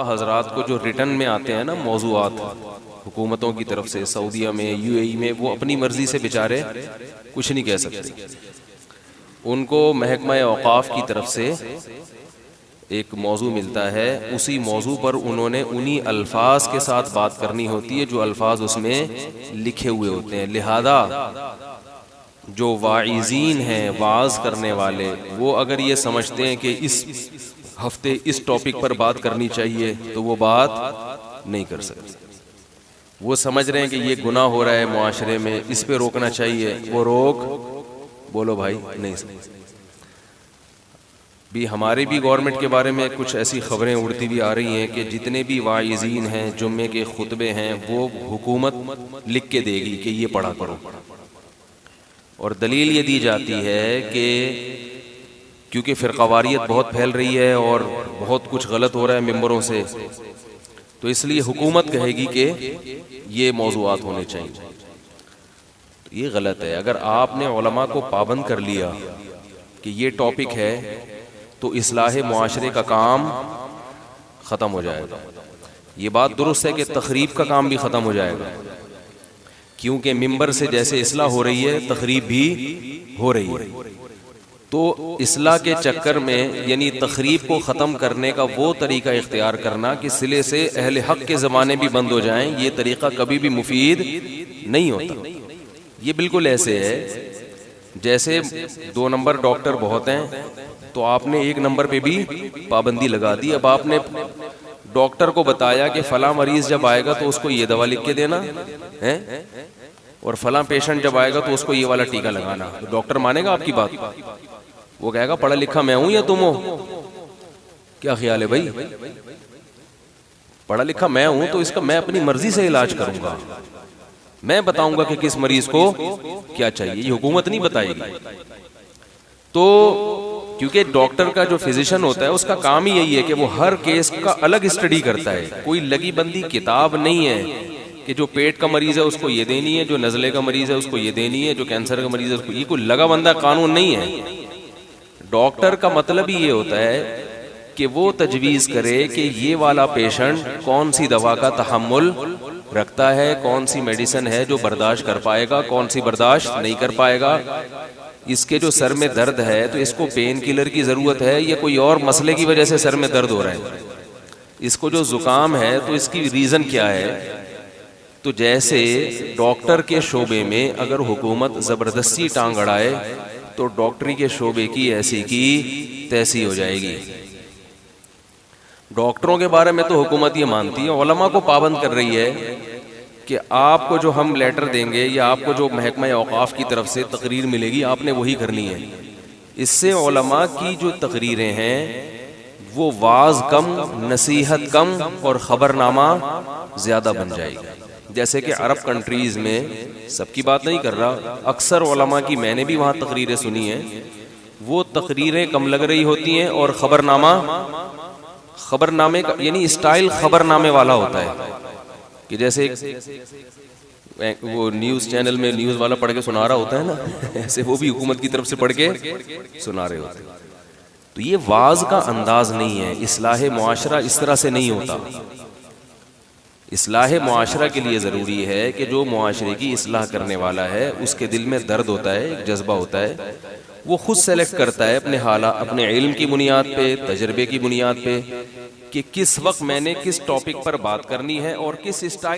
हजरात को जो रिटर्न में आते हैं ना मौज़ूआत हुकूमतों की तरफ से, सऊदीया में, यूएई में, वो अपनी मर्जी से बेचारे कुछ नहीं कह सकते। उनको महकमा औक़ाफ़ की तरफ से एक मौजू मिलता है, उसी मौजू पर उन्होंने उन्हीं अल्फाज के साथ बात करनी होती है जो अल्फाज उसमें लिखे हुए होते हैं। लिहाजा जो वाइज़ीन हैं, वाज करने वाले, वो अगर ये समझते हैं कि इस हफ्ते इस टॉपिक पर बात करनी चाहिए तो वो बात नहीं कर सकते। वो समझ रहे हैं कि ये गुनाह हो रहा है मुआशरे में, इस पे रोकना चाहिए, वो रोक बोलो भाई नहीं सकते। भी हमारे भी गवर्नमेंट के बारे में कुछ ऐसी खबरें उड़ती हुई आ रही हैं कि जितने भी वाइज़ीन हैं, जुम्मे के खुतबे हैं, वो हुकूमत लिख के देगी कि ये पढ़ा करो। और दलील ये दी जाती है कि क्योंकि फ़िरक़ावारियत बहुत फैल रही है और बहुत कुछ गलत हो रहा है मिंबरों से, तो इसलिए हुकूमत कहेगी कि ये मौज़ूआत होने चाहिए। तो ये गलत है। अगर आपने उलमा को पाबंद कर लिया कि ये टॉपिक है तो इस्लाह मुआशरे का काम ख़त्म हो जाएगा। ये बात दुरुस्त है कि तखरीब का काम भी ख़त्म हो जाएगा, क्योंकि मिंबर से जैसे इस्लाह हो रही है तखरीब भी हो रही है। तो इस्लाह के चक्कर में यानी तखरीब को ख़त्म करने का वो तरीका इख्तियार करना कि सिले से अहले हक के ज़माने भी बंद हो जाएं, ये तरीका कभी भी मुफीद नहीं होता। ये बिल्कुल ऐसे है जैसे 2 नंबर डॉक्टर बहुत हैं तो आपने 1 नंबर पे भी पाबंदी लगा दी। अब आपने डॉक्टर को बताया कि फला मरीज जब आएगा तो उसको ये दवा लिख के देना है और फला पेशेंट जब आएगा तो उसको ये वाला टीका लगाना, तो डॉक्टर मानेगा आपकी बात? वो कहेगा पढ़ा लिखा मैं हूं या तुम हो? क्या ख्याल है भाई? पढ़ा लिखा मैं हूं तो इसका मैं अपनी मर्जी से इलाज करूंगा, मैं बताऊंगा कि किस मरीज को क्या चाहिए, ये हुकूमत नहीं बताएगी। तो क्योंकि डॉक्टर का जो फिजिशियन होता है उसका काम ही यही है कि वो हर केस का अलग स्टडी करता है। कोई लगी बंदी किताब नहीं है कि जो पेट का मरीज है उसको ये देनी है, जो नज़ले का मरीज है उसको ये देनी है, जो कैंसर का मरीज है उसको, ये कोई लगा बंदा कानून नहीं है। डॉक्टर का मतलब ही ये होता है कि वो तजवीज़ करे कि ये वाला पेशेंट कौन सी दवा का तहम्मुल रखता है, कौन सी मेडिसिन है जो बर्दाश्त कर पाएगा, कौन सी बर्दाश्त नहीं कर पाएगा। इसके जो सर में दर्द है तो इसको पेन किलर की ज़रूरत है या कोई और मसले की वजह से सर में दर्द हो रहा है। इसको जो ज़ुकाम है तो इसकी रीज़न क्या है। तो जैसे डॉक्टर के शोबे में अगर हुकूमत ज़बरदस्ती टांग अड़ाए तो डॉक्टरी के शोबे की ऐसी की तैसी हो जाएगी। डॉक्टरों के बारे में तो हुकूमत ये मानती है, उलमा को पाबंद कर रही है कि आपको जो हम लेटर देंगे या आपको जो महकमा औक़ाफ़ की तरफ से तकरीर मिलेगी आपने वही करनी है। इससे उलमा की जो तकरीरें हैं वो वाज कम, नसीहत कम और ख़बरनामा ज़्यादा बन जाएगी। जैसे कि अरब कंट्रीज़ में, सबकी बात नहीं कर रहा, अक्सर उलमा की मैंने भी वहाँ तकरीरें सुनी हैं, वो तकरीरें कम लग रही होती हैं और खबरनामे का यानी स्टाइल खबरनामे वाला होता है कि जैसे वो न्यूज़ चैनल में न्यूज़ वाला पढ़ के सुना रहा होता है ना, ऐसे वो भी हुकूमत की तरफ से पढ़ के सुना रहे होते हैं। तो ये वाज का अंदाज नहीं है। इस्लाह मुआशरा इस तरह से नहीं होता। इस्लाह मुआशरा के लिए ज़रूरी है कि जो मुआशरे की इस्लाह करने वाला है उसके दिल में दर्द होता है, एक जज्बा होता है, वो खुद सेलेक्ट करता है अपने हालात, अपने इल्म की बुनियाद पे, तजर्बे की बुनियाद पे कि किस वक्त मैंने किस टॉपिक पर बात करनी है और किस स्टाइल